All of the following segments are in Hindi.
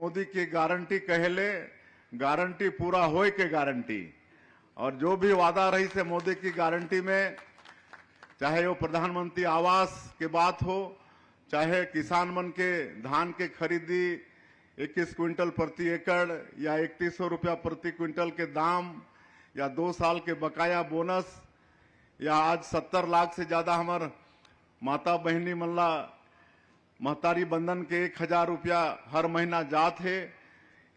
मोदी की गारंटी कहले गारंटी पूरा होए के गारंटी। और जो भी वादा रही से मोदी की गारंटी में, चाहे वो प्रधानमंत्री आवास की बात हो, चाहे किसान मन के धान के खरीदी 21 क्विंटल प्रति एकड़ या 3100 रुपया प्रति क्विंटल के दाम, या 2 साल के बकाया बोनस, या आज 70 लाख से ज्यादा हमार माता बहनी मल्ला महतारी बंधन के 1000 रुपया हर महीना जात है।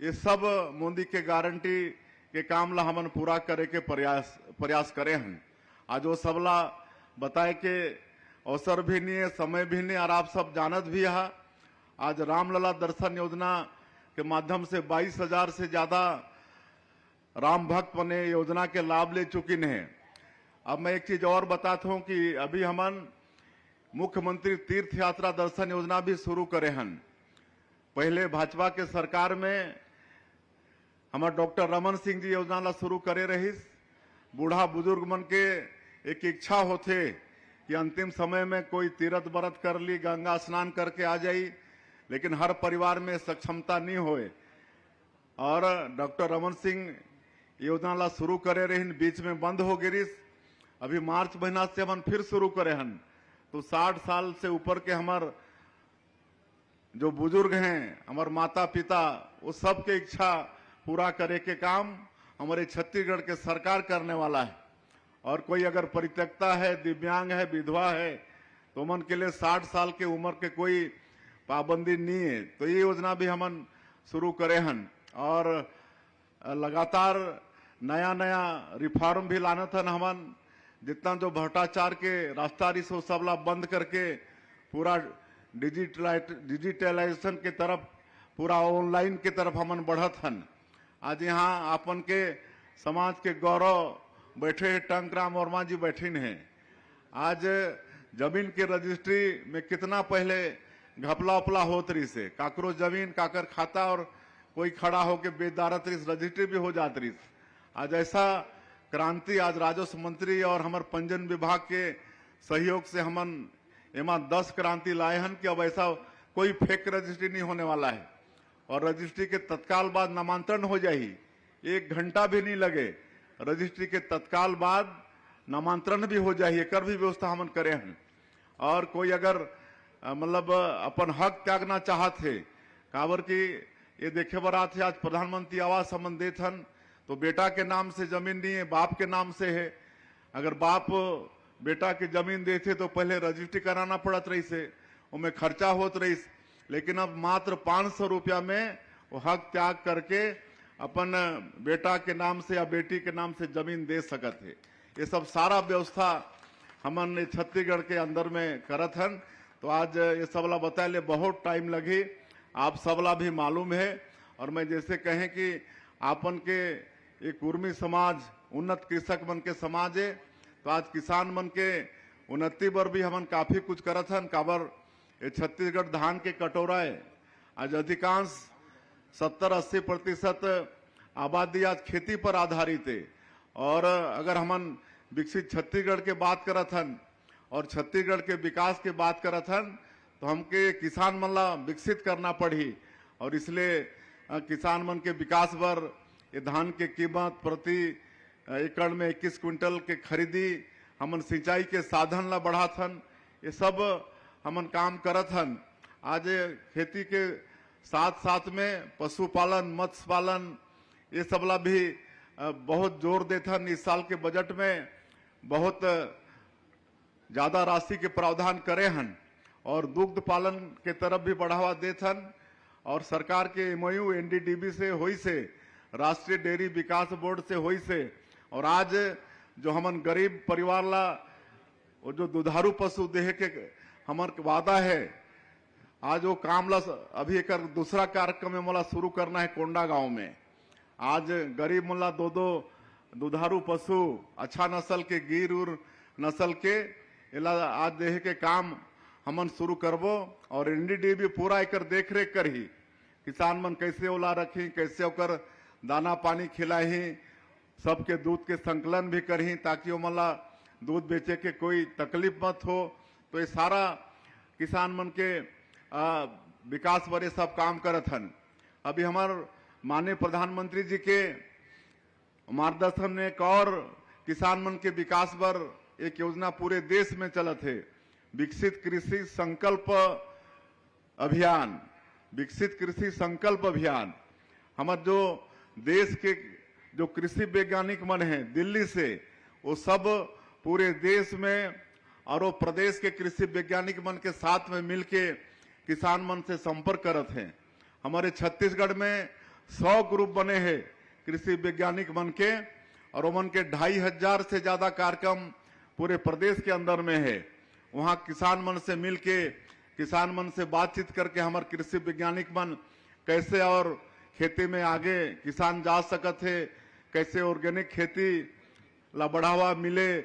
ये सब मोदी के गारंटी के काम ला हमन पूरा करे के प्रयास करे हैं। आज वो सबला बताए के अवसर भी नहीं है, समय भी नहीं, और आप सब जानत भी है। आज रामलला दर्शन योजना के माध्यम से 22,000 से ज्यादा राम भक्त बने योजना के लाभ ले चुकी हैं। अब मैं एक चीज और बताता हूं कि अभी हमन मुख्यमंत्री तीर्थ यात्रा दर्शन योजना भी शुरू करे हैं। पहले भाजपा के सरकार में हमारे डॉक्टर रमन सिंह जी योजना ला शुरू करे रहीस। बूढ़ा बुजुर्ग मन के एक इच्छा होते कि अंतिम समय में कोई तीर्थ व्रत कर ली, गंगा स्नान करके आ जाई, लेकिन हर परिवार में सक्षमता नहीं होए। और डॉक्टर रमन सिंह योजना ला शुरू करे रही, बीच में बंद हो गिरिस। अभी मार्च महीना से हम फिर शुरू करे हन। तो 60 साल से ऊपर के हमार जो बुजुर्ग हैं, हमारे माता पिता, वो सब के इच्छा पूरा करे के काम हमारे छत्तीसगढ़ के सरकार करने वाला है। और कोई अगर परित्यक्ता है, दिव्यांग है, विधवा है, तो मन के लिए 60 साल के उम्र के कोई पाबंदी नहीं है। तो ये योजना भी हम शुरू करे हन। और लगातार नया नया रिफॉर्म भी लाना था हमन। जितना जो भ्रष्टाचार के रास्ता रिस वो सबला बंद करके पूरा डिजिटलाइजेशन के तरफ, पूरा ऑनलाइन के तरफ हमन बढ़त हन। आज यहाँ अपन के समाज के गौरव बैठे हैं, टंकराम वर्मा जी बैठे हैं। आज जमीन के रजिस्ट्री में कितना पहले घपला उपला होत रही से, काकरो जमीन काकर खाता और कोई खड़ा होके बेदारत रही, रजिस्ट्री भी हो जात रही। आज ऐसा क्रांति आज राजस्व मंत्री और हमारे पंजीयन विभाग के सहयोग से हमन एमा 10 क्रांति लाए हन कि अब ऐसा कोई फेक रजिस्ट्री नहीं होने वाला है। और रजिस्ट्री के तत्काल बाद नामांतरण हो जाही, 1 घंटा भी नहीं लगे। रजिस्ट्री के तत्काल बाद नामांतरण भी हो जाही, एकर भी व्यवस्था हमन करे हैं। और कोई अगर मतलब अपन हक त्यागना चाहत है, काबर की ये देखे बर आते आज प्रधानमंत्री आवास हमन देत हन, तो बेटा के नाम से जमीन नहीं है, बाप के नाम से है। अगर बाप बेटा के जमीन देते तो पहले रजिस्ट्री कराना पड़त रही से, उनमें खर्चा होत रही। लेकिन अब मात्र 500 रुपया में वो हक त्याग करके अपन बेटा के नाम से या बेटी के नाम से जमीन दे सकत है। ये सब सारा व्यवस्था हमन छत्तीसगढ़ के अंदर में करत हन। तो आज ये सबला बताए ले बहुत टाइम लगी, आप सबला भी मालूम है। और मैं जैसे कहें कि आपन के एक उर्मी समाज, उन्नत कृषक मन के समाज है, तो आज किसान मन के उन्नति पर भी हमन काफी कुछ करत हन। काबर ये छत्तीसगढ़ धान के कटोरा है। आज अधिकांश 70-80% आबादी आज खेती पर आधारित है। और अगर हमन विकसित छत्तीसगढ़ के बात करत हन और छत्तीसगढ़ के विकास के बात करत हन, तो हमके किसान मन ला विकसित करना पड़ी। और इसलिए किसान मन के विकास पर ये धान के कीमत प्रति एकड़ में 21 क्विंटल के खरीदी, हमन सिंचाई के साधन ला बढ़ात हन, ये सब हमन काम करत हन। आज खेती के साथ साथ में पशुपालन, मत्स्य पालन, ये सबला भी बहुत जोर देते हन। इस साल के बजट में बहुत ज्यादा राशि के प्रावधान करे हन और दुग्ध पालन के तरफ भी बढ़ावा देते हन। और सरकार के एमओयू एनडीडीबी से हुई से, राष्ट्रीय डेयरी विकास बोर्ड से हुई से। और आज जो हमन गरीब परिवार ला वो जो दुधारू पशु देह के हमर वादा है, आज वो काम ला अभी एक दूसरा कार्यक्रम में मोला शुरू करना है कोंडा गांव में। आज गरीब मोला 2 दुधारू पशु अच्छा नस्ल के गिर उर नस्ल के इला आज देह के काम हमन शुरू करबो। और एनडीडीबी पूरा एकर देख रेख करही, किसान मन कैसे ओला रखी, कैसे ओकर दाना पानी खिलाही, सबके दूध के संकलन भी करही ताकि वो मला दूध बेचे के कोई तकलीफ मत हो। तो ये सारा किसान मन के विकास पर सब काम करत हन। अभी हमारे माननीय प्रधानमंत्री जी के मार्गदर्शन में एक और किसान मन के विकास पर एक योजना पूरे देश में चलत है, विकसित कृषि संकल्प अभियान। विकसित कृषि संकल्प अभियान हमारे जो देश के जो कृषि वैज्ञानिक मन हैं दिल्ली से, वो सब पूरे देश में और वो प्रदेश के कृषि वैज्ञानिक मन के साथ में मिलके किसान मन से संपर्क करत हैं। हमारे छत्तीसगढ़ में 100 ग्रुप बने हैं कृषि वैज्ञानिक मन के, और उमन के 2500 से ज्यादा कार्यक्रम पूरे प्रदेश के अंदर में है। वहाँ किसान मन से मिलके, किसान मन से बातचीत करके हमारे कृषि वैज्ञानिक मन कैसे और खेती में आगे किसान जा सकत है, कैसे ऑर्गेनिक खेती ला बढ़ावा मिले,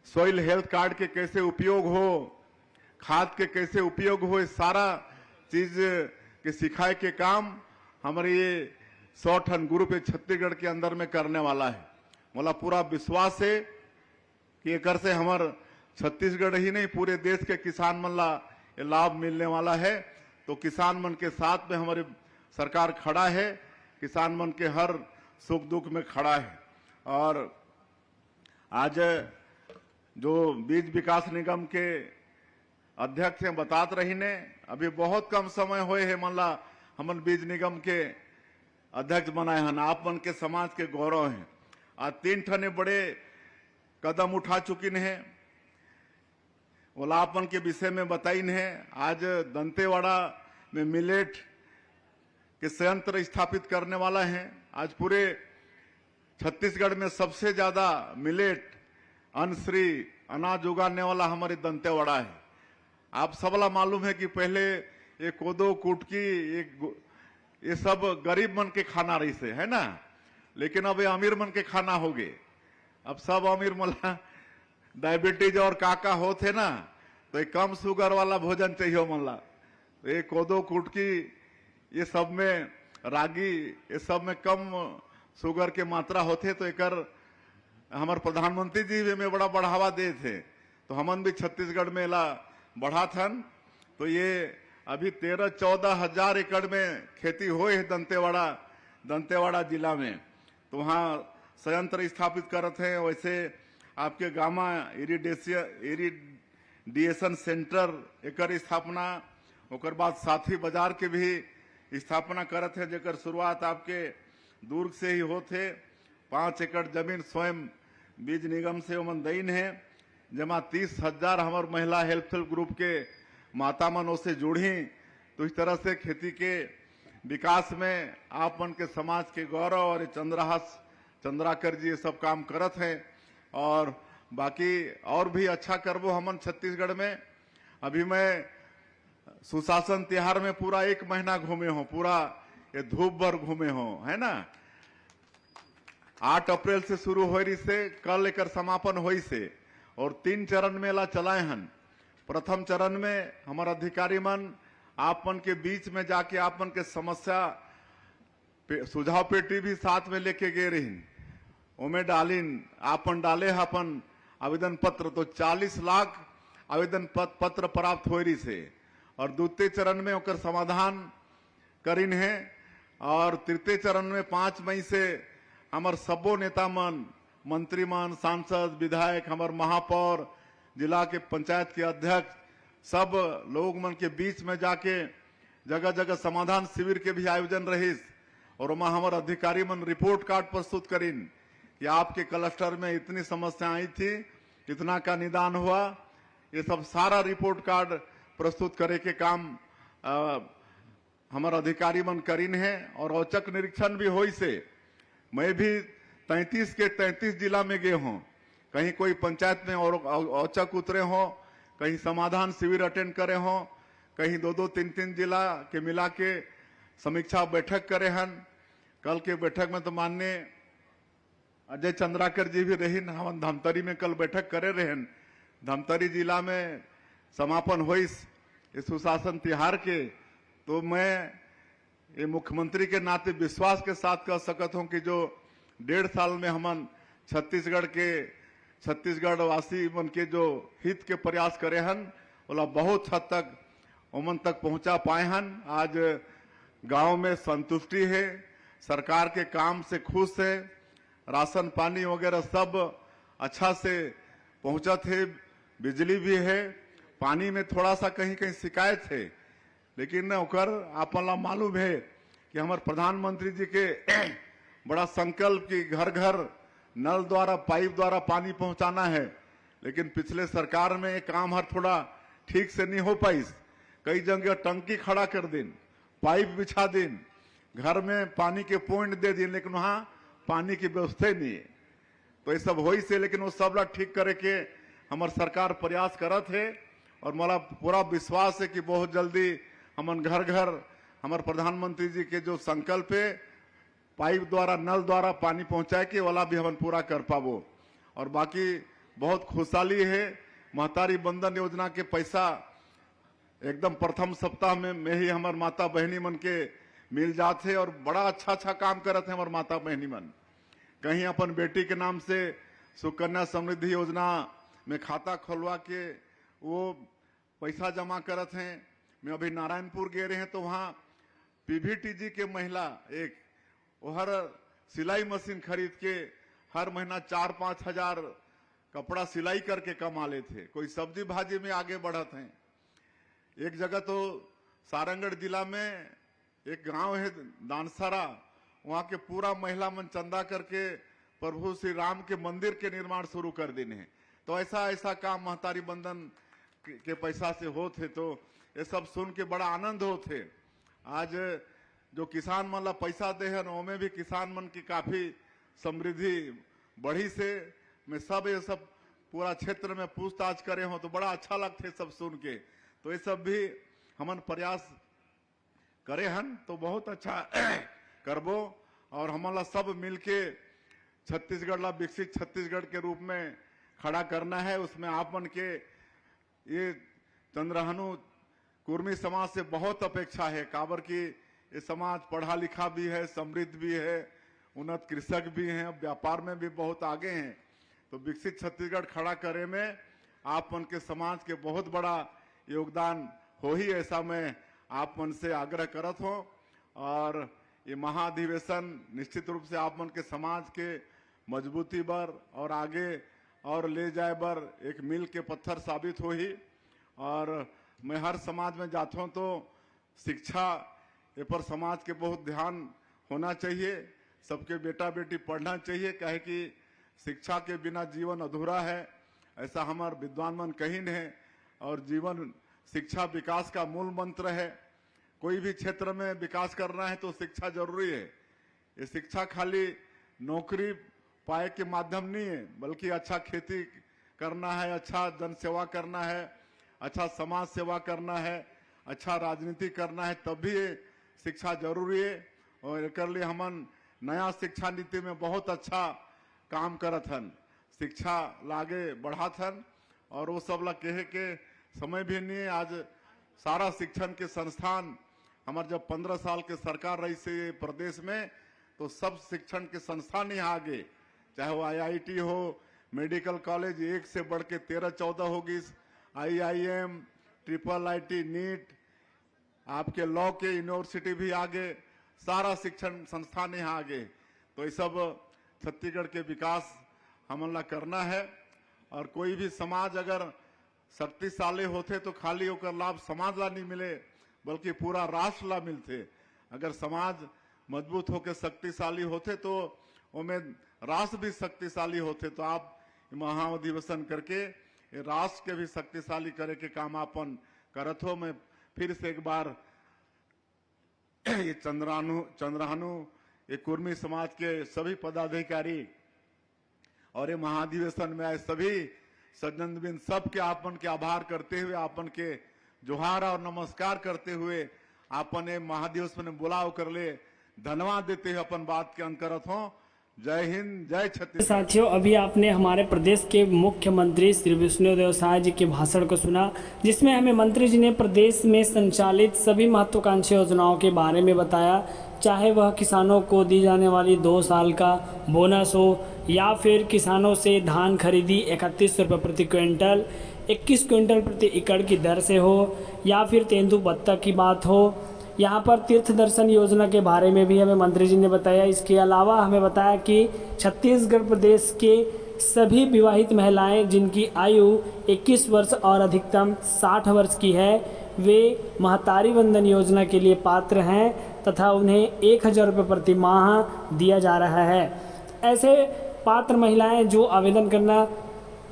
सॉइल हेल्थ कार्ड के कैसे उपयोग हो, खाद के कैसे उपयोग हो, इस सारा चीज के सिखाए के काम हमारे ये 100 टन ग्रुप छत्तीसगढ़ के अंदर में करने वाला है। मोला पूरा विश्वास है कि एक से हमारे छत्तीसगढ़ ही नहीं पूरे देश के किसान मन ला लाभ मिलने वाला है। तो किसान मन के साथ में हमारी सरकार खड़ा है, किसान मन के हर सुख दुख में खड़ा है। और आज जो बीज विकास निगम के अध्यक्ष हैं बतात रही ने, अभी बहुत कम समय हुए है मनला हमन बीज निगम के अध्यक्ष बनाए हैं। आप मन के समाज के गौरव हैं। आज 3 ठने बड़े कदम उठा चुकी हैं, ओलापन के विषय में बताइन है। आज दंतेवाड़ा में मिलेट के संयंत्र स्थापित करने वाला है। आज पूरे छत्तीसगढ़ में सबसे ज्यादा मिलेट अनश्री अनाज उगाने वाला हमारे दंतेवाड़ा है। आप सबला मालूम है कि पहले ये कोदो कुटकी ये सब गरीब मन के खाना रही से है ना, लेकिन अब ये अमीर मन के खाना हो गए। अब सब अमीर मला डायबिटीज और काका होते ना, तो एक कम शुगर वाला भोजन चाहिए मला। ये कोदो कुटकी ये सब में रागी ये सब में कम शुगर के मात्रा होते, तो एक हमारे प्रधानमंत्री जी भी में बड़ा बढ़ावा दे थे, तो हमन भी छत्तीसगढ़ में ला बढ़ा थन। तो ये अभी 13-14 हजार एकड़ में खेती हुए है दंतेवाड़ा जिला में। तो वहाँ संयंत्र स्थापित करते हैं। वैसे आपके गामा इरिडेशन सेंटर एकर स्थापना, ओकर बाद साथी बाजार के भी स्थापना करते हैं, जेकर शुरुआत आपके दुर्ग से ही होते। 5 एकड़ जमीन स्वयं बीज निगम से ओमन दईन है, जमा 30,000 हमारे महिला हेल्थ ग्रुप के माता मनों से जुड़ी। तो इस तरह से खेती के विकास में आप मन के समाज के गौरव और चंद्राकर जी ये सब काम करत हैं। और बाकी और भी अच्छा करबो हमन छत्तीसगढ़ में। अभी मैं सुशासन तिहार में पूरा 1 महीना घूमे हूँ, पूरा ये धूप भर घूमे हूँ, है ना। 8 अप्रैल से शुरू हो रही से कल एक समापन हुई से, और 3 चरण में ला चलाए हन। प्रथम चरण में हमारे अधिकारी मन आपन के बीच में जाके आपन के समस्या सुझाव पेटी भी साथ में लेके गए रही, उमें डालिन आपन डाले अपन आवेदन पत्र। तो 40 लाख आवेदन पत्र प्राप्त हो रही से, और द्वितीय चरण में ओकर समाधान करीन है। और तृतीय चरण में 5 मई से हमार सबो नेता मन, मंत्री मन, सांसद, विधायक, हमार महापौर, जिला के पंचायत के अध्यक्ष, सब लोग मन के बीच में जाके जगह जगह समाधान शिविर के भी आयोजन रहीस। और वहाँ हमारे अधिकारी मन रिपोर्ट कार्ड प्रस्तुत करीन कि आपके क्लस्टर में इतनी समस्या आई थी, इतना का निदान हुआ। ये सब सारा रिपोर्ट कार्ड प्रस्तुत करे के काम हमारे अधिकारी मन करीन है। और औचक निरीक्षण भी होई से मैं भी 33 के 33 जिला में गए हूँ। कहीं कोई पंचायत में और औचक उतरे हो, कहीं समाधान शिविर अटेंड करे हो, कहीं 2-2, 3-3 जिला के मिला के समीक्षा बैठक करे हन। कल के बैठक में तो माननीय अजय चंद्राकर जी भी रहीन। हम धमतरी में कल बैठक करे रहन। धमतरी जिला में समापन हुई इस सुशासन तिहार के। तो मैं ये मुख्यमंत्री के नाते विश्वास के साथ कह सकत हूं कि जो 1.5 साल में हमन छत्तीसगढ़ वासी मन के जो हित के प्रयास करे हन, बोला बहुत हद तक उमन तक पहुंचा पाए हन। आज गांव में संतुष्टि है, सरकार के काम से खुश है, राशन पानी वगैरह सब अच्छा से पहुंचा थे, बिजली भी है। पानी में थोड़ा सा कहीं कहीं शिकायत है, लेकिन ओकर आपला मालूम है कि हमारे प्रधानमंत्री जी के बड़ा संकल्प कि घर घर नल द्वारा पाइप द्वारा पानी पहुंचाना है। लेकिन पिछले सरकार में ये काम हर थोड़ा ठीक से नहीं हो पाई। कई जगह टंकी खड़ा कर दिन, पाइप बिछा दिन, घर में पानी के पॉइंट दे दिन, लेकिन वहां पानी की व्यवस्था नहीं है। तो ये सब हो से, लेकिन वो सब ला ठीक करे के हमार सरकार प्रयास करत है। और मला पूरा विश्वास है कि बहुत जल्दी हमन घर घर हमारे प्रधानमंत्री जी के जो संकल्प है पाइप द्वारा नल द्वारा पानी पहुंचाए के वाला भी हम पूरा कर पाबो। और बाकी बहुत खुशहाली है, महतारी बंधन योजना के पैसा एकदम प्रथम सप्ताह में ही हमारे माता बहनी मन के मिल जाते और बड़ा अच्छा काम करते हैं हमारे माता बहनी मन। कहीं अपन बेटी के नाम से सुकन्या समृद्धि योजना में खाता खोलवा के वो पैसा जमा करते हैं। मैं अभी नारायणपुर गए रहे हैं तो वहाँ पीवीटीजी के महिला एक वो हर सिलाई मशीन खरीद के हर महीना 4-5 हजार कपड़ा सिलाई करके कमा लेते थे। कोई सब्जी भाजी में आगे बढ़त हैं। एक जगह तो सारंगढ़ जिला में एक गांव है दानसारा, वहां के पूरा महिला मन चंदा करके प्रभु श्री राम के मंदिर के निर्माण शुरू कर देने हैं। तो ऐसा काम महतारी बंधन के पैसा से होते। तो ये सब सुन के बड़ा आनंद होते। आज जो किसान मन ला पैसा दे है उनमें भी किसान मन की काफी समृद्धि बढ़ी से। मैं सब ये सब पूरा क्षेत्र में पूछताछ करे हो तो बड़ा अच्छा लगते सब सुन के। तो ये सब भी हमन प्रयास करे हन तो बहुत अच्छा करबो। और हमला सब मिलके छत्तीसगढ़ ला विकसित छत्तीसगढ़ के रूप में खड़ा करना है। उसमें आप मन के ये चंद्रहनु कुर्मी समाज से बहुत अपेक्षा है। काबर की ये समाज पढ़ा लिखा भी है, समृद्ध भी है, उन्नत कृषक भी हैं, व्यापार में भी बहुत आगे हैं। तो विकसित छत्तीसगढ़ खड़ा करे में आप मन के समाज के बहुत बड़ा योगदान हो ही, ऐसा मैं आप मन से आग्रह करत हूं। और ये महाधिवेशन निश्चित रूप से आप मन के समाज के मजबूती बर और आगे और ले जाए बर एक मील के पत्थर साबित हो ही। और मैं हर समाज में जाता हूं तो शिक्षा ये पर समाज के बहुत ध्यान होना चाहिए। सबके बेटा बेटी पढ़ना चाहिए, कहे कि शिक्षा के बिना जीवन अधूरा है, ऐसा हमारे विद्वान मन कही है। और जीवन शिक्षा विकास का मूल मंत्र है। कोई भी क्षेत्र में विकास करना है तो शिक्षा जरूरी है। ये शिक्षा खाली नौकरी पाए के माध्यम नहीं है, बल्कि अच्छा खेती करना है, अच्छा जन सेवा करना है, अच्छा समाज सेवा करना है, अच्छा राजनीति करना है, तभी ये शिक्षा जरूरी है। और एक लिए हमन नया शिक्षा नीति में बहुत अच्छा काम करत हन, शिक्षा लागे बढ़ात हन। और वो सब ला कहे के समय भी नहीं है। आज सारा शिक्षण के संस्थान हमारे जब 15 साल के सरकार रही से प्रदेश में, तो सब शिक्षण के संस्थान यहाँ आगे, चाहे वो IIT हो, मेडिकल कॉलेज एक से बढ़ के 13-14 होगी, IIM, IIIT, नीट, आपके लॉ के यूनिवर्सिटी भी आगे, सारा शिक्षण संस्थान यहाँ आगे। तो ये सब छत्तीसगढ़ के विकास हमला करना है। और कोई भी समाज अगर शक्तिशाली होते तो खाली होकर लाभ समाज ला नहीं मिले, बल्कि पूरा राष्ट्र ला मिलते। अगर समाज मजबूत होकर शक्तिशाली होते तो उनमें राष्ट्र भी शक्तिशाली होते। तो आप महाअधिवेशन करके राष्ट्र के भी शक्तिशाली करे के काम आपन करत हो। मैं फिर से एक बार ये चंद्रहानु ये कुर्मी समाज के सभी पदाधिकारी और ये महाधिवेशन में आए सभी सज्जनबिन सबके आपन के आभार करते हुए, आपन के जोहार और नमस्कार करते हुए आपन ये महाधिवेशन में बुलाव कर ले धन्यवाद देते हुए अपन बात के अंत करत हो। जय हिंद, जय छत्तीसगढ़। साथियों, अभी आपने हमारे प्रदेश के मुख्यमंत्री श्री विष्णुदेव साय जी के भाषण को सुना, जिसमें हमें मंत्री जी ने प्रदेश में संचालित सभी महत्वाकांक्षी योजनाओं के बारे में बताया, चाहे वह किसानों को दी जाने वाली 2 साल का बोनस हो, या फिर किसानों से धान खरीदी 31 रुपये प्रति क्विंटल 21 क्विंटल प्रति एकड़ की दर से हो, या फिर तेंदू पत्ता की बात हो, यहाँ पर तीर्थ दर्शन योजना के बारे में भी हमें मंत्री जी ने बताया। इसके अलावा हमें बताया कि छत्तीसगढ़ प्रदेश के सभी विवाहित महिलाएं जिनकी आयु 21 वर्ष और अधिकतम 60 वर्ष की है, वे महतारी वंदन योजना के लिए पात्र हैं तथा उन्हें 1000 रुपये प्रति माह दिया जा रहा है। ऐसे पात्र महिलाएं जो आवेदन करना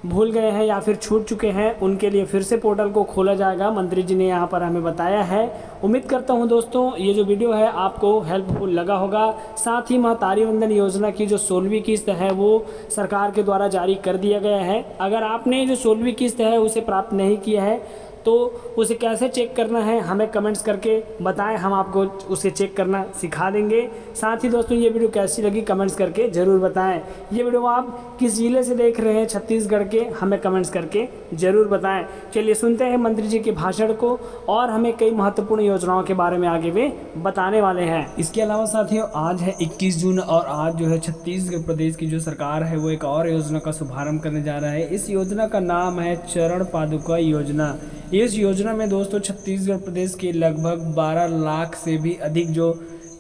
भूल गए हैं या फिर छूट चुके हैं, उनके लिए फिर से पोर्टल को खोला जाएगा, मंत्री जी ने यहाँ पर हमें बताया है। उम्मीद करता हूँ दोस्तों ये जो वीडियो है आपको हेल्पफुल लगा होगा। साथ ही महतारी वंदन योजना की जो 16वीं किस्त है वो सरकार के द्वारा जारी कर दिया गया है। अगर आपने जो 16वीं किस्त है उसे प्राप्त नहीं किया है तो उसे कैसे चेक करना है हमें कमेंट्स करके बताएं, हम आपको उसे चेक करना सिखा देंगे। साथ ही दोस्तों ये वीडियो कैसी लगी कमेंट्स करके ज़रूर बताएं। ये वीडियो आप किस जिले से देख रहे हैं छत्तीसगढ़ के, हमें कमेंट्स करके ज़रूर बताएं। चलिए सुनते हैं मंत्री जी के भाषण को और हमें कई महत्वपूर्ण योजनाओं के बारे में आगे वे बताने वाले हैं। इसके अलावा साथियों आज है 21 जून और आज जो है छत्तीसगढ़ प्रदेश की जो सरकार है वो एक और योजना का शुभारंभ करने जा रहा है। इस योजना का नाम है चरण पादुका योजना। इस योजना में दोस्तों छत्तीसगढ़ प्रदेश के लगभग 12 लाख से भी अधिक जो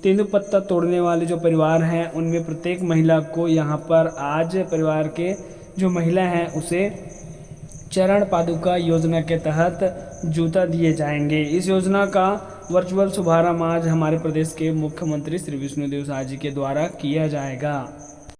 तेंदुपत्ता तोड़ने वाले जो परिवार हैं उनमें प्रत्येक महिला को यहाँ पर आज परिवार के जो महिला हैं उसे चरण पादुका योजना के तहत जूता दिए जाएंगे। इस योजना का वर्चुअल शुभारंभ आज हमारे प्रदेश के मुख्यमंत्री श्री विष्णुदेव साय जी के द्वारा किया जाएगा।